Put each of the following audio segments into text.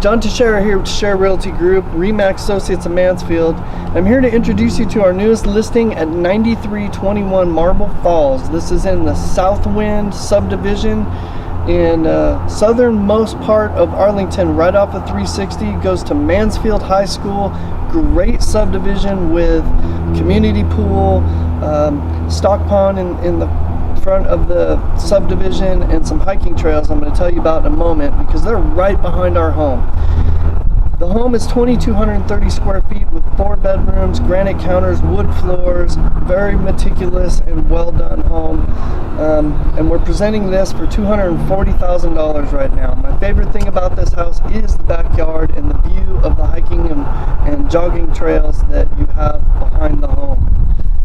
John Teixeira here with Teixeira Realty Group, RE/MAX Associates of Mansfield. I'm here to introduce you to our newest listing at 9321 Marble Falls. This is in the Southwind subdivision in southernmost part of Arlington, right off of 360. Goes to Mansfield High School. Great subdivision with community pool, stock pond in the front of the subdivision, and some hiking trails I'm going to tell you about in a moment because they're right behind our home. The home is 2,230 square feet with 4 bedrooms, granite counters, wood floors, very meticulous and well done home. And we're presenting this for $240,000 right now. My favorite thing about this house is the backyard and the view of the hiking and jogging trails that you have behind the home.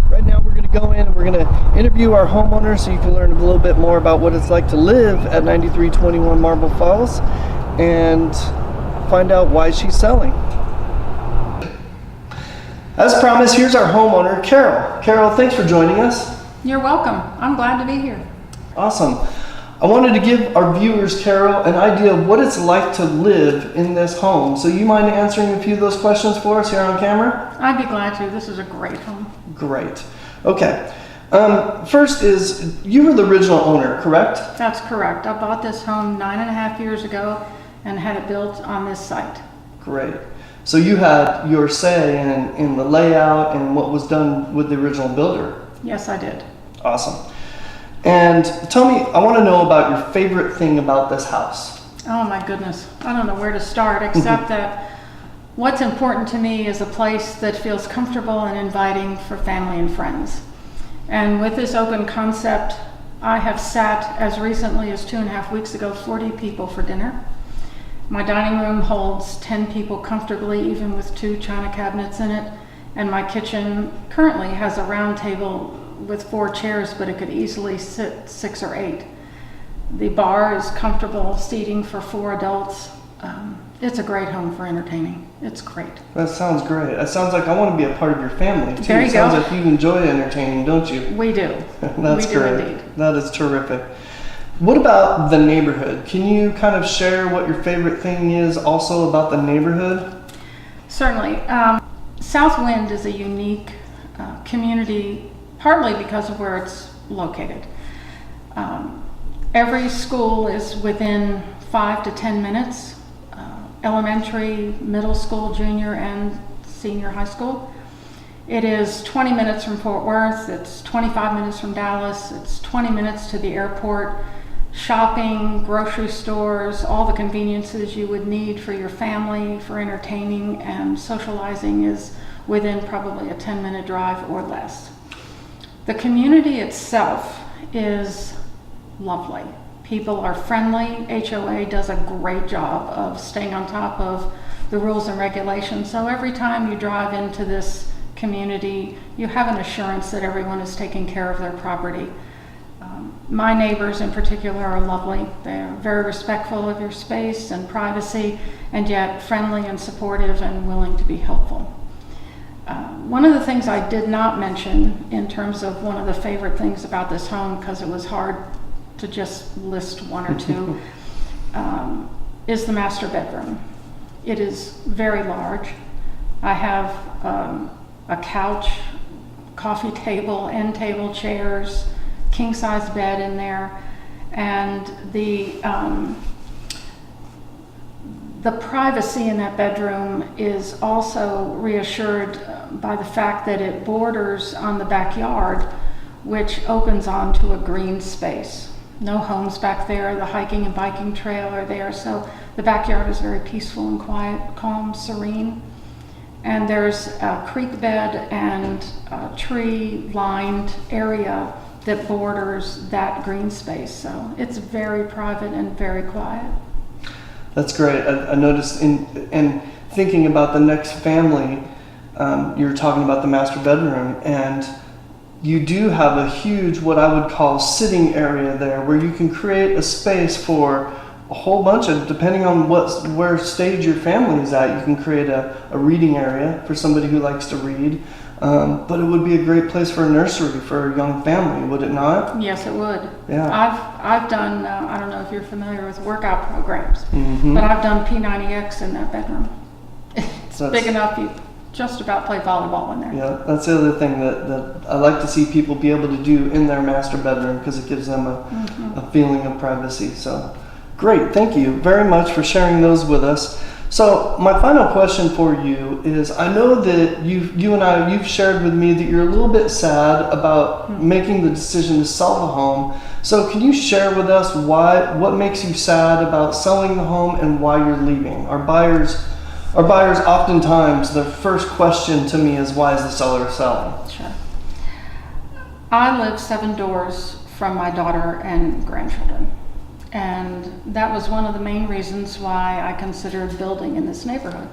Right now we're going to go in and we're going to interview our homeowner so you can learn a little bit more about what it's like to live at 9321 Marble Falls and find out why she's selling. As promised, here's our homeowner, Carol. Carol, thanks for joining us. You're welcome. I'm glad to be here. Awesome. I wanted to give our viewers, Carol, an idea of what it's like to live in this home. So you mind answering a few of those questions for us here on camera? I'd be glad to. This is a great home. Great. Okay. First is, you were the original owner, correct? That's correct. I bought this home 9.5 years ago and had it built on this site. Great. So you had your say in the layout and what was done with the original builder? Yes, I did. Awesome. And tell me, I want to know about your favorite thing about this house. Oh my goodness. I don't know where to start except that what's important to me is a place that feels comfortable and inviting for family and friends. And with this open concept, I have sat as recently as 2.5 weeks ago, 40 people for dinner. My dining room holds 10 people comfortably, even with 2 china cabinets in it. And my kitchen currently has a round table with 4 chairs, but it could easily sit 6 or 8. The bar is comfortable seating for 4 adults. It's a great home for entertaining. It's great. That sounds great. That sounds like I want to be a part of your family too. There you go. Sounds like you enjoy entertaining, don't you? We do. That's we great. do indeed. That is terrific. What about the neighborhood? Can you kind of share what your favorite thing is also about the neighborhood? Certainly. Southwind is a unique community, partly because of where it's located. Every school is within 5 to 10 minutes. Elementary, middle school, junior, and senior high school. It is 20 minutes from Fort Worth, it's 25 minutes from Dallas, it's 20 minutes to the airport. Shopping, grocery stores, all the conveniences you would need for your family, for entertaining and socializing is within probably a 10-minute drive or less. The community itself is lovely. People are friendly. HOA does a great job of staying on top of the rules and regulations. So every time you drive into this community, you have an assurance that everyone is taking care of their property. My neighbors in particular are lovely. They're very respectful of your space and privacy, and yet friendly and supportive and willing to be helpful. One of the things I did not mention in terms of one of the favorite things about this home, because it was hard to just list 1 or 2, is the master bedroom. It is very large. I have a couch, coffee table, end table chairs, king-size bed in there, and the privacy in that bedroom is also reassured by the fact that it borders on the backyard, which opens onto a green space. No homes back there. The hiking and biking trail are there, so the backyard is very peaceful and quiet, calm, serene. And there's a creek bed and a tree-lined area that borders that green space. So it's very private and very quiet. That's great. I noticed in thinking about the next family, you were talking about the master bedroom, and you do have a huge, what I would call, sitting area there where you can create a space for a whole bunch of, depending on where stage your family is at, you can create a reading area for somebody who likes to read. But it would be a great place for a nursery for a young family, would it not? Yes, it would. Yeah. I've done, I don't know if you're familiar with workout programs, Mhm. but I've done P90X in that bedroom. It's That's- big enough you just about play volleyball in there. Yeah, that's the other thing that I like to see people be able to do in their master bedroom because it gives them a feeling of privacy. So great, thank you very much for sharing those with us. So my final question for you is, I know that you've shared with me that you're a little bit sad about making the decision to sell the home. So can you share with us what makes you sad about selling the home and why you're leaving? Our buyers oftentimes, their first question to me is, why is the seller selling? Sure. I live 7 doors from my daughter and grandchildren. And that was one of the main reasons why I considered building in this neighborhood.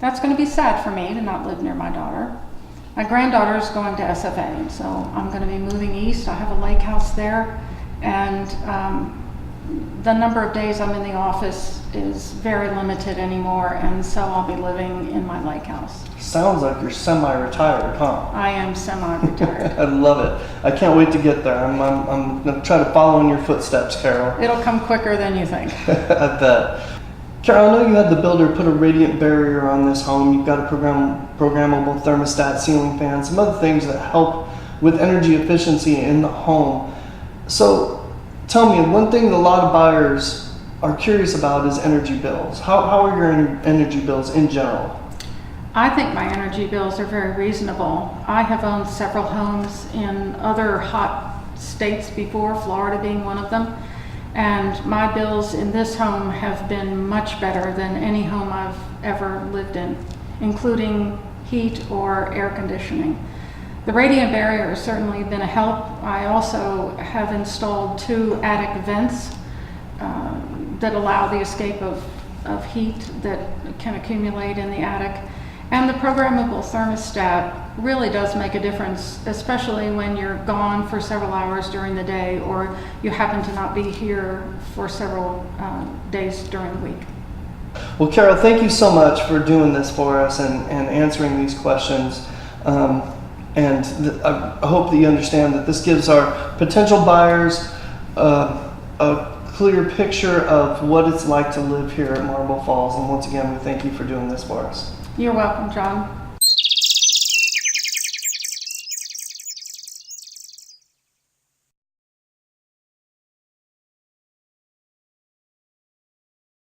That's going to be sad for me to not live near my daughter. My granddaughter is going to SFA, so I'm going to be moving east. I have a lake house there, and the number of days I'm in the office is very limited anymore, and so I'll be living in my lake house. Sounds like you're semi-retired, huh? I am semi-retired. I love it. I can't wait to get there. I'm going to try to follow in your footsteps, Carol. It'll come quicker than you think. I bet. Carol, I know you had the builder put a radiant barrier on this home. You've got a programmable thermostat, ceiling fan, some other things that help with energy efficiency in the home. So tell me, one thing that a lot of buyers are curious about is energy bills. How are your energy bills in general? I think my energy bills are very reasonable. I have owned several homes in other hot states before, Florida being one of them, and my bills in this home have been much better than any home I've ever lived in, including heat or air conditioning. The radiant barrier has certainly been a help. I also have installed 2 attic vents that allow the escape of heat that can accumulate in the attic. And the programmable thermostat really does make a difference, especially when you're gone for several hours during the day or you happen to not be here for several days during the week. Well, Carol, thank you so much for doing this for us and answering these questions. I hope that you understand that this gives our potential buyers a clear picture of what it's like to live here at Marble Falls. And once again, we thank you for doing this for us. You're welcome, John.